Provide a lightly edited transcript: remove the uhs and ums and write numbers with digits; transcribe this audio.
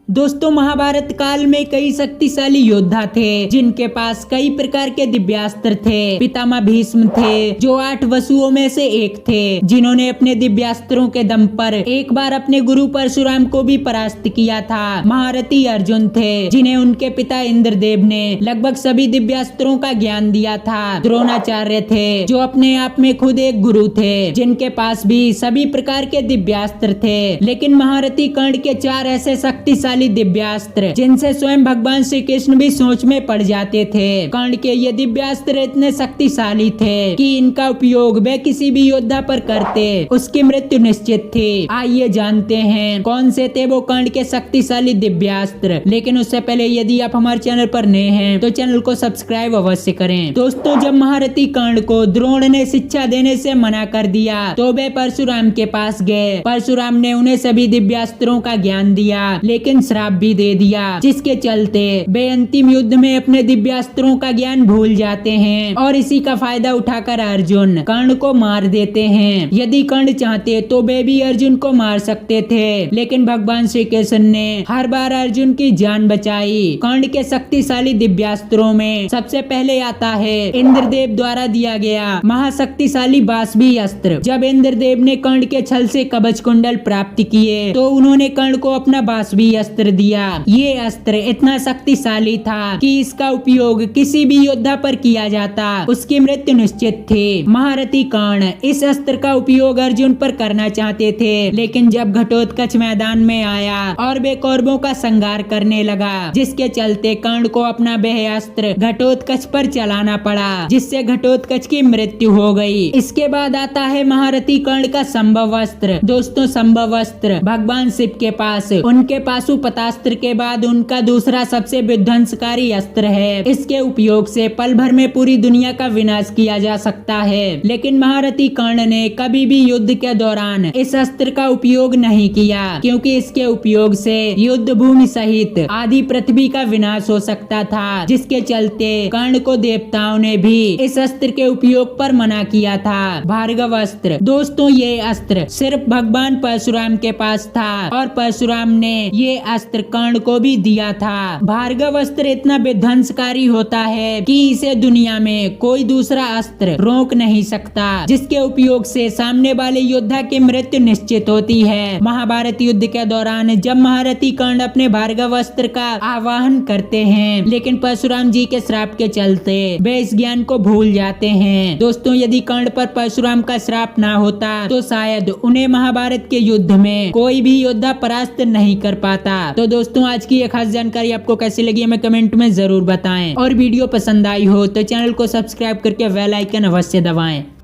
दोस्तों, महाभारत काल में कई शक्तिशाली योद्धा थे जिनके पास कई प्रकार के दिव्यास्त्र थे। पितामह भीष्म थे जो 8 वसुओं में से एक थे, जिन्होंने अपने दिव्यास्त्रों के दम पर एक बार अपने गुरु परशुराम को भी परास्त किया था। महारथी अर्जुन थे जिन्हें उनके पिता इंद्रदेव ने लगभग सभी दिव्यास्त्रों का ज्ञान दिया था। द्रोणाचार्य थे जो अपने आप में खुद एक गुरु थे, जिनके पास भी सभी प्रकार के दिव्यास्त्र थे। लेकिन महारथी कर्ण के 4 ऐसे शक्तिशाली दिव्यास्त्र जिनसे स्वयं भगवान श्री कृष्ण भी सोच में पड़ जाते थे। कर्ण के ये दिव्यास्त्र इतने शक्तिशाली थे कि इनका उपयोग वे किसी भी योद्धा पर करते उसकी मृत्यु निश्चित थी। आइए जानते हैं कौन से थे वो कर्ण के शक्तिशाली दिव्यास्त्र। लेकिन उससे पहले यदि आप हमारे चैनल पर नए हैं तो चैनल को सब्सक्राइब अवश्य करें। दोस्तों, जब महारथी कर्ण को द्रोण ने शिक्षा देने से मना कर दिया तो वे परशुराम के पास गए। परशुराम ने उन्हें सभी दिव्यास्त्रों का ज्ञान दिया, लेकिन श्राप भी दे दिया, जिसके चलते वे अंतिम युद्ध में अपने दिव्यास्त्रों का ज्ञान भूल जाते हैं और इसी का फायदा उठाकर अर्जुन कर्ण को मार देते हैं। यदि कर्ण चाहते तो वे भी अर्जुन को मार सकते थे, लेकिन भगवान श्री कृष्ण ने हर बार अर्जुन की जान बचाई। कर्ण के शक्तिशाली दिव्यास्त्रों में सबसे पहले आता है इंद्रदेव द्वारा दिया गया महाशक्तिशाली बाष्पी अस्त्र। जब इंद्रदेव ने कर्ण के छल से कवच कुंडल प्राप्त किए तो उन्होंने कर्ण को अपना बाष्पी अस्त्र दिया। ये अस्त्र इतना शक्तिशाली था कि इसका उपयोग किसी भी योद्धा पर किया जाता उसकी मृत्यु निश्चित थी। महारथी कर्ण इस अस्त्र का उपयोग अर्जुन पर करना चाहते थे, लेकिन जब घटोत्कच मैदान में आया और वे कौरवों का संहार करने लगा, जिसके चलते कर्ण को अपना वह अस्त्र घटोत्कच पर चलाना पड़ा, जिससे घटोत्कच की मृत्यु हो गई। इसके बाद आता है महारथी कर्ण का संभव अस्त्र। दोस्तों, संभव अस्त्र भगवान शिव के पास उनके पाशुपतास्त्र के बाद उनका दूसरा सबसे विध्वंसकारी अस्त्र है। इसके उपयोग से पल भर में पूरी दुनिया का विनाश किया जा सकता है, लेकिन महारथी कर्ण ने कभी भी युद्ध के दौरान इस अस्त्र का उपयोग नहीं किया, क्योंकि इसके उपयोग से युद्ध भूमि सहित आधी पृथ्वी का विनाश हो सकता था, जिसके चलते कर्ण को देवताओं ने भी इस अस्त्र के उपयोग पर मना किया था। भार्गव अस्त्र। दोस्तों, ये अस्त्र सिर्फ भगवान परशुराम के पास था और परशुराम ने ये अस्त्र कर्ण को भी दिया था। भार्गव अस्त्र इतना विध्वंसकारी होता है कि इसे दुनिया में कोई दूसरा अस्त्र रोक नहीं सकता, जिसके उपयोग से सामने वाले योद्धा की मृत्यु निश्चित होती है। महाभारत युद्ध के दौरान जब महारथी कर्ण अपने भार्गव अस्त्र का आवाहन करते हैं, लेकिन परशुराम जी के श्राप के चलते वे इस ज्ञान को भूल जाते हैं। दोस्तों, यदि कर्ण पर परशुराम का श्राप ना होता तो शायद उन्हें महाभारत के युद्ध में कोई भी योद्धा परास्त नहीं कर पाता। तो दोस्तों, आज की ये खास जानकारी आपको कैसी लगी हमें कमेंट में जरूर बताएं, और वीडियो पसंद आई हो तो चैनल को सब्सक्राइब करके बेल आइकन अवश्य दबाएं।